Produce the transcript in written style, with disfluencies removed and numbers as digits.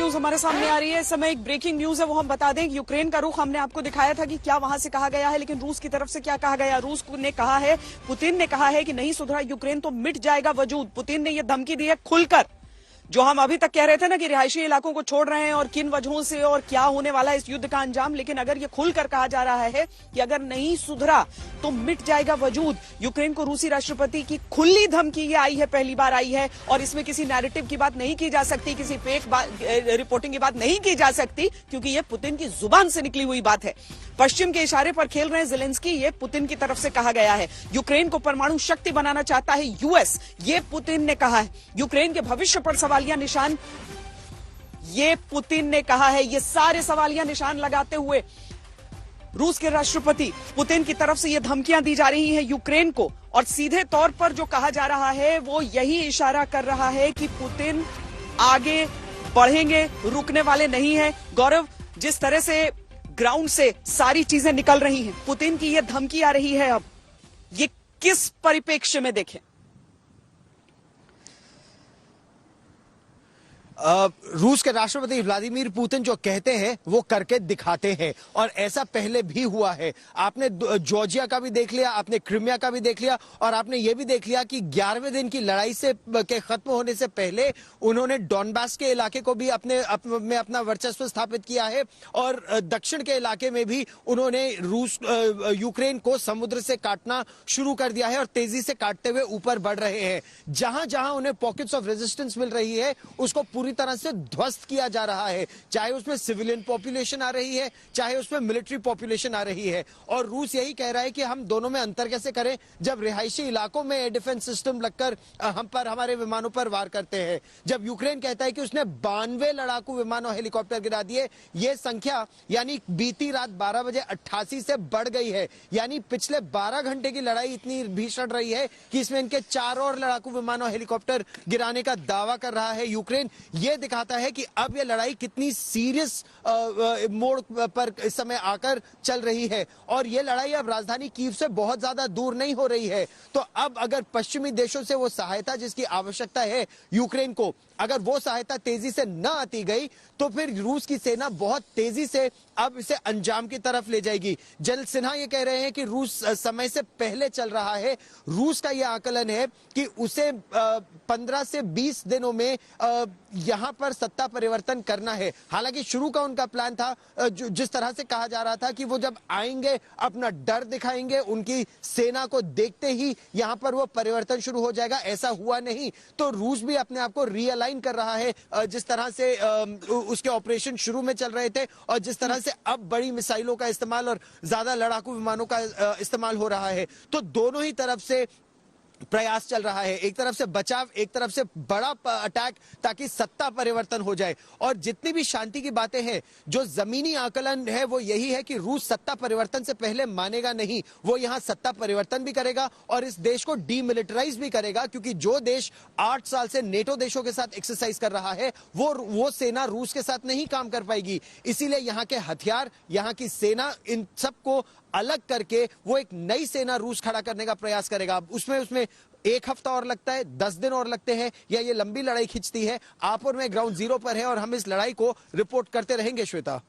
News हमारे सामने आ रही है। इस समय एक ब्रेकिंग न्यूज है, वो हम बता दें। यूक्रेन का रुख हमने आपको दिखाया था कि क्या वहां से कहा गया है, लेकिन रूस की तरफ से क्या कहा गया। रूस ने कहा है, पुतिन ने कहा है कि नहीं सुधरा यूक्रेन तो मिट जाएगा वजूद। पुतिन ने यह धमकी दी है खुलकर। जो हम अभी तक कह रहे थे ना कि रिहायशी इलाकों को छोड़ रहे हैं और किन वजहों से और क्या होने वाला है इस युद्ध का अंजाम, लेकिन अगर ये खुलकर कहा जा रहा है कि अगर नहीं सुधरा तो मिट जाएगा वजूद। यूक्रेन को रूसी राष्ट्रपति की खुली धमकी ये आई है, पहली बार आई है, और इसमें किसी नैरेटिव की बात नहीं की जा सकती, किसी फेक रिपोर्टिंग की बात नहीं की जा सकती, क्योंकि ये पुतिन की जुबान से निकली हुई बात है। पश्चिम के इशारे पर खेल रहे हैं ज़ेलेंस्की, ये पुतिन की तरफ से कहा गया है। यूक्रेन को परमाणु शक्ति बनाना चाहता है यूएस, ये पुतिन ने कहा है। यूक्रेन के भविष्य पर सवालिया निशान, ये पुतिन ने कहा है। ये सारे सवालिया निशान लगाते हुए रूस के राष्ट्रपति पुतिन की तरफ से ये धमकियां दी जा रही हैं यूक्रेन को, और सीधे तौर पर जो कहा जा रहा है वो यही इशारा कर रहा है कि पुतिन आगे बढ़ेंगे, रुकने वाले नहीं है। गौरव, जिस तरह से ग्राउंड से सारी चीजें निकल रही हैं, पुतिन की यह धमकी आ रही है, अब ये किस परिप्रेक्ष्य में देखें? रूस के राष्ट्रपति व्लादिमीर पुतिन जो कहते हैं वो करके दिखाते हैं, और ऐसा पहले भी हुआ है। आपने जॉर्जिया का भी देख लिया, आपने क्रीमिया का भी देख लिया, और आपने ये भी देख लिया कि 11वें दिन की लड़ाई से के खत्म होने से पहले उन्होंने डॉनबास के इलाके को भी में अपना वर्चस्व स्थापित किया है, और दक्षिण के इलाके में भी उन्होंने यूक्रेन को समुद्र से काटना शुरू कर दिया है, और तेजी से काटते हुए ऊपर बढ़ रहे हैं। जहां जहां उन्हें पॉकेट्स ऑफ रेजिस्टेंस मिल रही है उसको पूरी तरह से ध्वस्त किया जा रहा है, चाहे उसमें सिविलियन पॉपुलेशन आ रही है, चाहे उसमें मिलिट्री पॉपुलेशन आ रही है। और रूस यही कह रहा है कि हम दोनों में अंतर कैसे करें, जब रिहायशी इलाकों में एयर डिफेंस सिस्टम लगकर हम पर, हमारे विमानों पर वार करते हैं। जब यूक्रेन कहता है कि उसने 92 लड़ाकू विमान और हेलीकॉप्टर गिरा दिए, यह संख्या यानी बीती रात 12 बजे 88 से बढ़ गई है। यानी पिछले 12 घंटे की लड़ाई इतनी भीषण रही है कि इसमें इनके 4 और लड़ाकू विमान और हेलीकॉप्टर गिराने का दावा कर रहा है यूक्रेन। यह दिखाता है कि अब यह लड़ाई कितनी सीरियस मोड़ पर इस समय आकर चल रही है, और यह लड़ाई अब राजधानी कीव से बहुत ज्यादा दूर नहीं हो रही है। तो अब अगर पश्चिमी देशों से वो सहायता जिसकी आवश्यकता है यूक्रेन को, अगर वो सहायता तेजी से न आती गई तो फिर रूस की सेना बहुत तेजी से अब इसे अंजाम की तरफ ले जाएगी। जनरल सिन्हा ये कह रहे हैं कि रूस समय से पहले चल रहा है। रूस का यह आकलन है कि उसे 15 से 20 दिनों में यहां पर सत्ता परिवर्तन करना है। हालांकि शुरू का उनका प्लान था, जिस तरह से कहा जा रहा था कि वो जब आएंगे अपना डर दिखाएंगे, उनकी सेना को देखते ही यहां पर वो परिवर्तन शुरू हो जाएगा। ऐसा हुआ नहीं। तो रूस भी अपने आप को रियलाइज कर रहा है, जिस तरह से उसके ऑपरेशन शुरू में चल रहे थे, और जिस तरह से अब बड़ी मिसाइलों का इस्तेमाल और ज्यादा लड़ाकू विमानों का इस्तेमाल हो रहा है। तो दोनों ही तरफ से प्रयास चल रहा है, एक तरफ से बचाव, एक तरफ से बड़ा अटैक, ताकि सत्ता परिवर्तन हो जाए। और जितनी भी शांति की बातें हैं, जो जमीनी आकलन है वो यही है कि रूस सत्ता परिवर्तन से पहले मानेगा नहीं। वो यहां सत्ता परिवर्तन भी करेगा और इस देश को डीमिलिटराइज भी करेगा, क्योंकि जो देश 8 साल से नेटो देशों के साथ एक्सरसाइज कर रहा है वो सेना रूस के साथ नहीं काम कर पाएगी। इसीलिए यहां के हथियार, यहां की सेना, इन सबको अलग करके वो एक नई सेना रूस खड़ा करने का प्रयास करेगा। उसमें 1 हफ्ता और लगता है, 10 दिन और लगते हैं, या ये लंबी लड़ाई खिंचती है। आप और मैं ग्राउंड जीरो पर है और हम इस लड़ाई को रिपोर्ट करते रहेंगे। श्वेता।